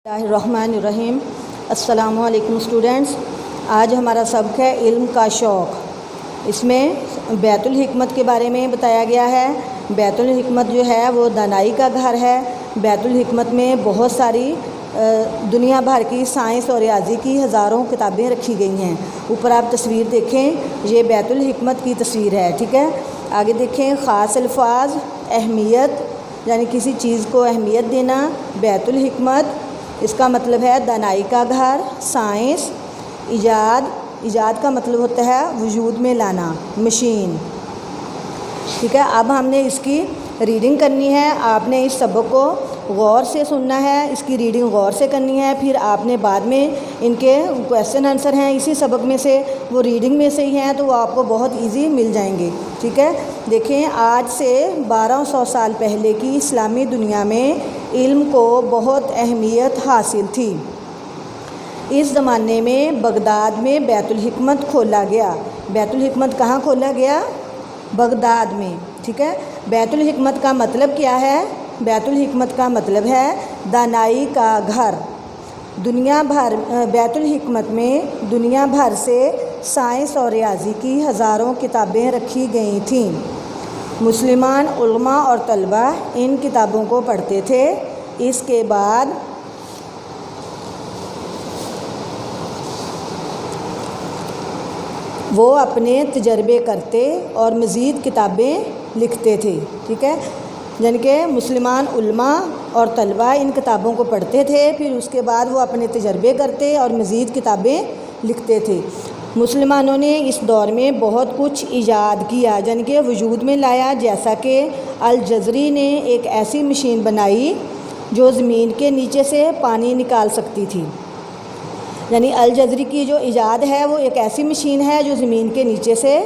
बिस्मिल्लाहिर्रहमानिर्रहीम। अस्सलामुअलैकुम स्टूडेंट्स। आज हमारा सबक है इल्म का शौक़। इसमें बैतुल हिकमत के बारे में बताया गया है। बैतुल हिकमत जो है वो दानाई का घर है। बैतुल हिकमत में बहुत सारी दुनिया भर की साइंस और रियाजी की हज़ारों किताबें रखी गई हैं। ऊपर आप तस्वीर देखें, ये बैतुल हिकमत की तस्वीर है। ठीक है, आगे देखें, ख़ास अल्फाज, अहमियत यानी किसी चीज़ को अहमियत देना। बैतुल हिकमत इसका मतलब है दानाई का घर। साइंस, इजाद का मतलब होता है वजूद में लाना, मशीन। ठीक है, अब हमने इसकी रीडिंग करनी है। आपने इस सबक को गौर से सुनना है, इसकी रीडिंग गौर से करनी है। फिर आपने बाद में इनके क्वेश्चन आंसर हैं इसी सबक में से, वो रीडिंग में से ही हैं, तो वो आपको बहुत इजी मिल जाएंगे। ठीक है, देखें, आज से 1200 साल पहले की इस्लामी दुनिया में इल्म को बहुत अहमियत हासिल थी। इस ज़माने में बगदाद में बैतुल हिकमत खोला गया। बैतुल हिकमत कहाँ खोला गया? बगदाद में। ठीक है, बैतुल हिकमत का मतलब क्या है? बैतुल हिकमत का मतलब है दानाई का घर। बैतुल हिकमत में दुनिया भर से साइंस और रियाजी की हज़ारों किताबें रखी गई थीं। मुसलमान उलमा और तलबा इन किताबों को पढ़ते थे। इसके बाद वो अपने तजर्बे करते और मज़ीद किताबें लिखते थे। ठीक है, यानी कि मुसलमान उलमा और तलबा इन किताबों को पढ़ते थे, फिर उसके बाद वो अपने तजर्बे करते और मज़ीद किताबें लिखते थे। मुसलमानों ने इस दौर में बहुत कुछ ईजाद किया, यानी कि वजूद में लाया। जैसा कि अल-जज़री ने एक ऐसी मशीन बनाई जो ज़मीन के नीचे से पानी निकाल सकती थी। यानी अल-जज़री की जो ईजाद है वो एक ऐसी मशीन है जो ज़मीन के नीचे से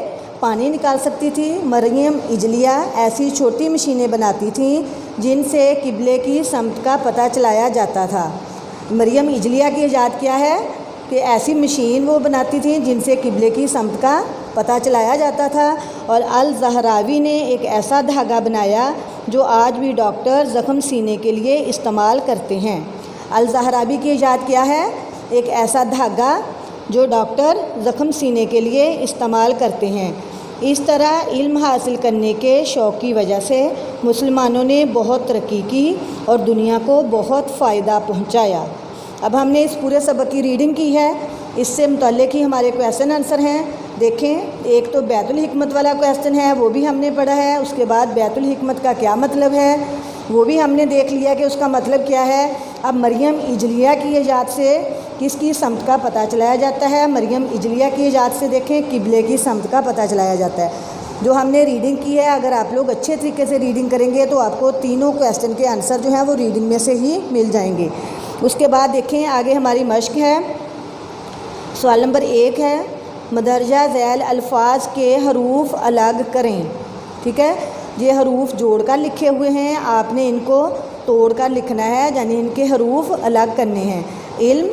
पानी निकाल सकती थी। मरियम इजलिया ऐसी छोटी मशीनें बनाती थीं जिनसे किबले की समत का पता चलाया जाता था। मरियम इजलिया की ईजाद क्या है कि ऐसी मशीन वो बनाती थी जिनसे किबले की समत का पता चलाया जाता था। और अल-ज़हरावी ने एक ऐसा धागा बनाया जो आज भी डॉक्टर ज़ख़म सीने के लिए इस्तेमाल करते हैं। अल-ज़हरावी की ईजाद क्या है? एक ऐसा धागा जो डॉक्टर ज़ख़म सीने के लिए इस्तेमाल करते हैं। इस तरह इल्म हासिल करने के शौक़ की वजह से मुसलमानों ने बहुत तरक्की की और दुनिया को बहुत फ़ायदा पहुंचाया। अब हमने इस पूरे सबक की रीडिंग की है, इससे मुतल्लिक़ ही हमारे क्वेश्चन आंसर हैं। देखें, एक तो बैतुल हिकमत वाला क्वेश्चन है, वो भी हमने पढ़ा है। उसके बाद बैतुल हिकमत का क्या मतलब है वो भी हमने देख लिया कि उसका मतलब क्या है। अब मरियम इजलिया की ईजाद से किसकी समत का पता चलाया जाता है? मरियम इजलिया की ईजाद से देखें किबले की समत का पता चलाया जाता है। जो हमने रीडिंग की है, अगर आप लोग अच्छे तरीके से रीडिंग करेंगे तो आपको तीनों क्वेश्चन के आंसर जो हैं वो रीडिंग में से ही मिल जाएंगे। उसके बाद देखें, आगे हमारी मश्क है। सवाल नंबर 1 है, मदरजा ज़ैल अल्फाज के हरूफ अलग करें। ठीक है, ये हरूफ जोड़कर लिखे हुए हैं, आपने इनको तोड़कर लिखना है, यानी इनके हरूफ अलग करने हैं। इल्म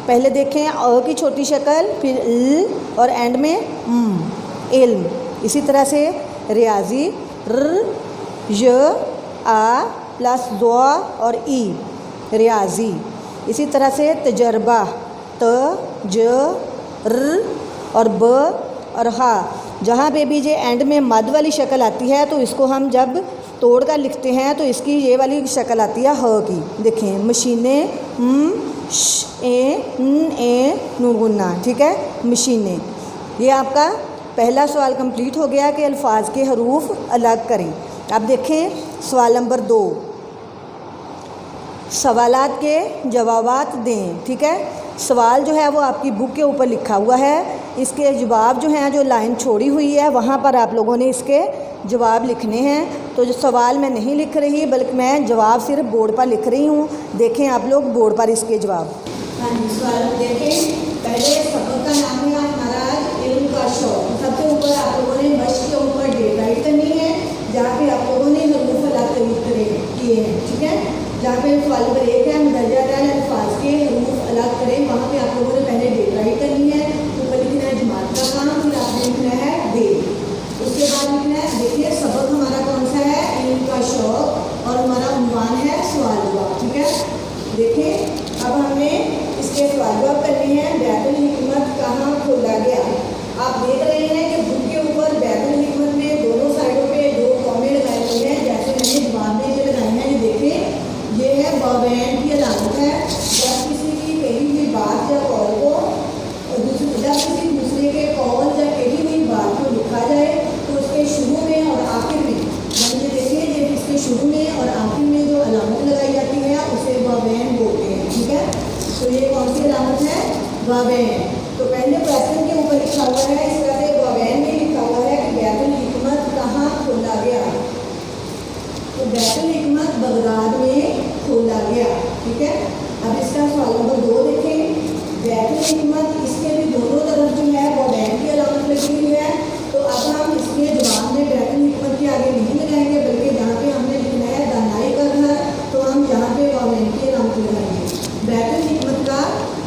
पहले देखें, अ की छोटी शक्ल, फिर ल और एंड में इल्म। इसी तरह से रियाजी र, य, आ प्लस ज़ और ई, रियाजी। इसी तरह से तजर्बा, त, ज, र और ब और हा। जहाँ पे भी ये एंड में मद वाली शक्ल आती है तो इसको हम जब तोड़ कर लिखते हैं तो इसकी ये वाली शक्ल आती है ह की। देखें, मशीनें, श, ए, न, ए, नून गुन्ना। ठीक है, मशीनें। ये आपका पहला सवाल कंप्लीट हो गया कि अल्फाज के हरूफ अलग करें। अब देखें सवाल नंबर 2, सवालात के जवाबात दें। ठीक है, सवाल जो है वो आपकी बुक के ऊपर लिखा हुआ है, इसके जवाब जो हैं, जो लाइन छोड़ी हुई है वहाँ पर आप लोगों ने इसके जवाब लिखने हैं। तो जो सवाल मैं नहीं लिख रही बल्कि मैं जवाब सिर्फ बोर्ड पर लिख रही हूँ। देखें आप लोग बोर्ड पर इसके जवाब। हाँ जी, सवाल देखें। पहले सबक का नाम है हमारा इल्म का शौक़। सबसे ऊपर आप लोगों ने मश्क के ऊपर डेट राइट करनी है, जहाँ पे आप लोगों ने हरूफ अलग किए हैं। ठीक है, जहाँ पे सवाल नंबर 1 है, मदरजा ज़ैल अल्फाज के हरूफ अलग करें, वहाँ पे आप लोगों ने पहले डेट राइट करनी है। ऊपर लिखना है जमात का काम, फिर आपने लिखना है डेट। उसके बाद लिखना है, देखिए सबक हमारा कौन सा है? इल्म का शौक़, और हमारा उन्वान है सवाल जवाब। ठीक है, देखें अब हमने इसके सवाल जवाब करने हैं। बैतुल हिकमत कहाँ खोला गया? आप देख रहे हैं कि बुक के ऊपर बैतुल हिकमत में दोनों साइडों पे दो कॉमे लगाए हुए हैं, जैसे मैंने जवाब में ये लगाए हैं। ये देखें, ये है वावैन की अलामत है। जब किसी की कही हुई बात या कौल को जब किसी दूसरे के कौल या कही हुई बात को लिखा जाए तो उसके शुरू में और आखिर में, यानी देखिए ये इसके शुरू में और आखिर में जो अलामत लगाई जाती है उसे वावैन बोलते हैं। ठीक है, तो ये कौन सी अलामत है? वावैन। तो पहले क्वेश्चन के ऊपर लिखा हुआ है, इस तरह से वावैन में लिखा हुआ है कि बैतुल हिकमत कहाँ खोला गया? तो बैतुल हिकमत बगदाद में खोला गया। ठीक है, अब इसका सवाल नंबर 2 देखें। बैतुल हिकमत, इसके भी दोनों तरफ जो है वो बैन की अलामत लगी हुई है। तो अब हम इसके जवाब में बैतुल हिकमत के आगे नहीं लगाएंगे, बल्कि जहाँ पे हमने लिखना है दानाई का घर, तो हम यहाँ पे वावैन की अलामत लगाएंगे। बैतुल हिकमत का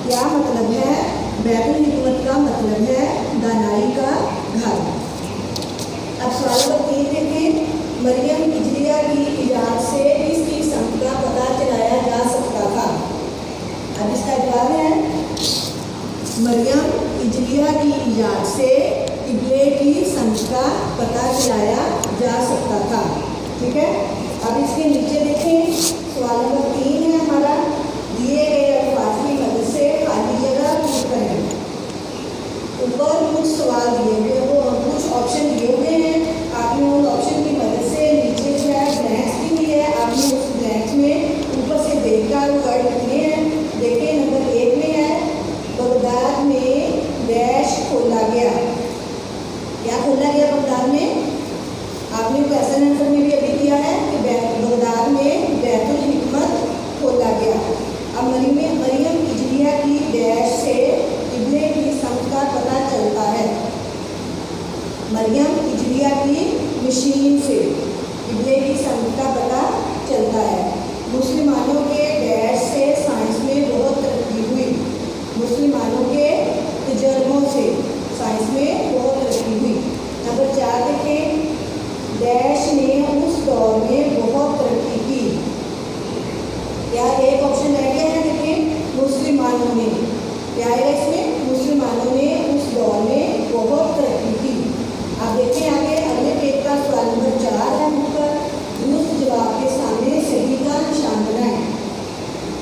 क्या मतलब है? बैतुल हिकमत का मतलब है दानाई का घर। अब सवाल नंबर 3 देखें। मरियम इजलिया की इजाज़त से इसकी संख्त का पता चलाया जा सकता था। अब इसका जवाब है मरियम इजलिया की इजाज़त से किबले की संख्त का पता चलाया जा सकता था। ठीक है, अब इसके नीचे देखें, सवाल नंबर 3 है हमारा। दिए गए अल्फाज की मदद से खाली जगह पूरी करें। ऊपर कुछ सवाल दिए हुए, वो कुछ ऑप्शन दिए हुए हैं, आपने उन ऑप्शन की मदद से नीचे जो है ब्लैंक्स दी हुई है, आपने उस ब्लैंक्स में ऊपर से देखकर वर्ड लिखने हैं। देखिए नंबर 1 में है बगदाद में डैश खोला गया। क्या खोला गया बगदाद में? आपने क्वेश्चन आंसर में भी अभी दिया है कि बगदाद में बैतुल हिकमत खोला गया। अब मरियम इजलिया की डैश से किबले की संख्त का पता चलता है। मरियम इजलिया की मशीन से किबले की संख्त का पता चलता है। मुसलमानों के डैश से साइंस में बहुत तरक्की हुई। मुसलमानों के तजर्बों से साइंस में बहुत तरक्की हुई। नंबर 4 देखें, डैश ने उस दौर में बहुत तरक्की की। क्या एक ऑप्शन रह गया है? देखिए मुसलमानों ने, क्या है इसमें? मुसलमानों ने उस दौर में बहुत तरक्की की। आप देखें आगे अगले पेज का सवाल नंबर 4 है ऊपर। दुरुस्त जवाब के सामने सही का निशान बनाएं।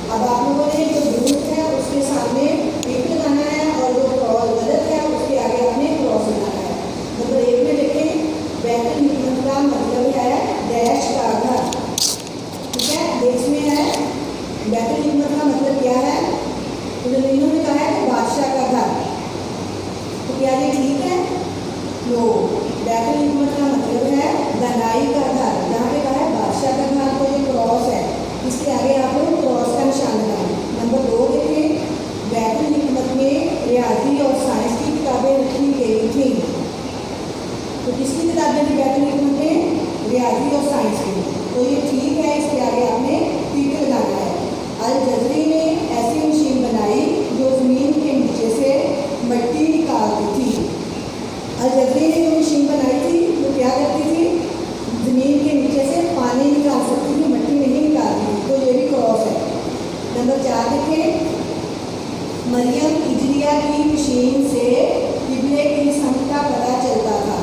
अब आप लोगों ने जो दुरुस्त है उसके सामने टिक लगाना है और जो गलत है उसके आगे आपने क्रॉस लगाना है। नंबर 1 में देखें, बैतुल हिकमत का मतलब है डैश का घर। ठीक है, देश में है। बैतुल हिकमत का मतलब क्या है? इन्होंने कहा है कि बादशाह का घर। तो क्या ये ठीक है? नो, बैतुल हिकमत का मतलब है दानाई का घर। जहाँ पे कहा है बादशाह का घर तो ये क्रॉस है, इसके आगे आप लोग क्रॉस का निशान लगाएं। नंबर 2 देखें, बैतुल हिकमत में रियाजी और साइंस की किताबें रखी गई थी। तो किसकी किताबें थी बैतुल हिकमत में? रियाजी और साइंस की। तो ये ठीक है, इसके आगे आपने टिक लगाना है। अल जज़री ने ऐसी मशीन बनाई जो ज़मीन के नीचे से मिट्टी निकालती थी। अल जज़री ने जो मशीन बनाई थी वो क्या करती थी? ज़मीन के नीचे से पानी निकाल सकती थी, मिट्टी नहीं निकालती थी। तो ये भी क्रॉस है। नंबर 4 देखें, मरियम इजलिया की मशीन से किबले की संख्त का पता चलता था।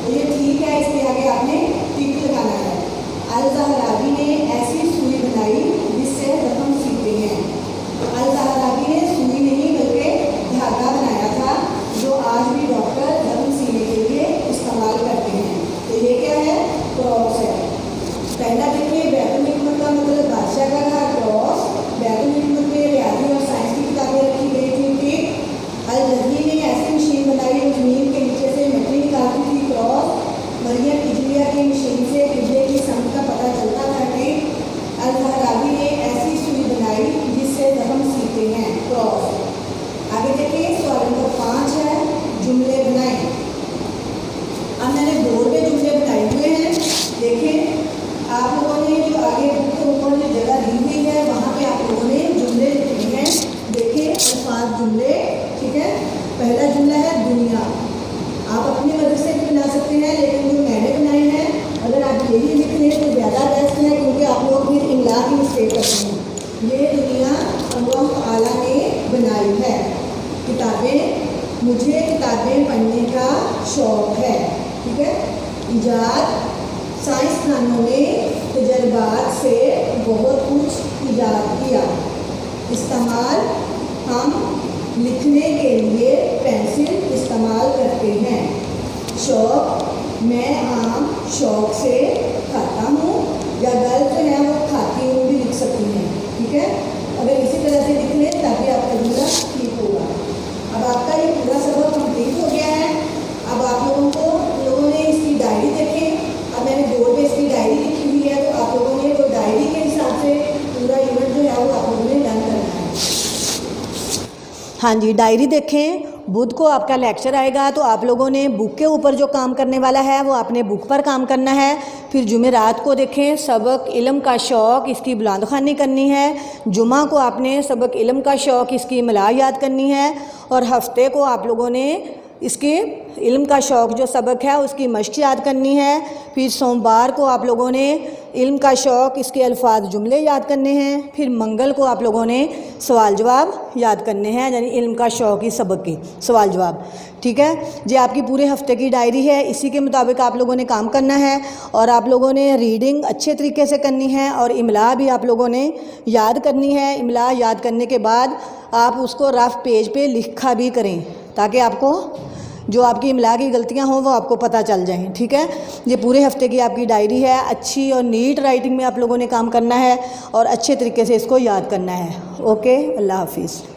तो ये ठीक है, इसके आगे आपने टिक लगाना है। अल ज़हरावी ने ऐसी सुई बनाई जिससे रकम सीखते हैं। तो अल ज़हरावी ने सुई नहीं बल्कि धागा बनाया था, जो आज भी डॉक्टर रकम सीने के लिए इस्तेमाल करते हैं। तो ये क्या है? क्रॉस है। पहला देखिए, बैतुल हिकमत का मतलब बादशाह का घर, क्रॉस। बैतुल हिकमत में रियाजी और साइंस की किताबें रखी गई थी, ठीक। अल जज़री ने ऐसी मशीन बनाई जो ज़मीन के नीचे से मिट्टी निकालती थी, क्रॉस। मरियम इजलिया की मशीन से किबले की संख्त का पता चलता था, ठीक। आई है। मुझे किताबें पढ़ने का शौक़ है। ठीक है। ईजाद, साइंसदानों ने तजर्बात से बहुत कुछ ईजाद किया। इस्तेमाल, हम लिखने के लिए पेंसिल इस्तेमाल करते हैं। शौक़, मैं आम शौक़ से खाता हूँ, या गर्ल जो है वो खाती हूँ भी लिख सकती हैं। ठीक है। अगर इसी तरह से लिख लें तभी आपका जुमला ठीक होगा। अब आपका ये पूरा सबक कंप्लीट हो गया है। अब आप लोगों ने इसकी डायरी देखें। अब मैंने बोर्ड पे इसकी डायरी लिखी हुई है, तो आप लोगों ने वो डायरी के हिसाब से पूरा यूनिट जो है वो आप लोगों ने लर्न करना है। हाँ जी, डायरी देखें। बुध को आपका लेक्चर आएगा, तो आप लोगों ने बुक के ऊपर जो काम करने वाला है वो आपने बुक पर काम करना है। फिर जुमेरात को देखें, सबक इल्म का शौक़, इसकी बुलंद ख़्वानी करनी है। जुमा को आपने सबक इल्म का शौक़, इसकी इमला याद करनी है। और हफ्ते को आप लोगों ने इसके इल्म का शौक़ जो सबक है उसकी मश्क याद करनी है। फिर सोमवार को आप लोगों ने इल्म का शौक़, इसके अल्फाज जुमले याद करने हैं। फिर मंगल को आप लोगों ने सवाल जवाब याद करने हैं, यानी इल्म का शौक़ इस सबक के सवाल जवाब। ठीक है। ये आपकी पूरे हफ्ते की डायरी है, इसी के मुताबिक आप लोगों ने काम करना है। और आप लोगों ने रीडिंग अच्छे तरीके से करनी है और इमला भी आप लोगों ने याद करनी है। इमला याद करने के बाद आप उसको रफ पेज पे लिखा भी करें, ताकि आपको जो आपकी इमला की गलतियां हों वो आपको पता चल जाएं। ठीक है। ये पूरे हफ्ते की आपकी डायरी है। अच्छी और नीट राइटिंग में आप लोगों ने काम करना है और अच्छे तरीके से इसको याद करना है। ओके, अल्लाह हाफिज़।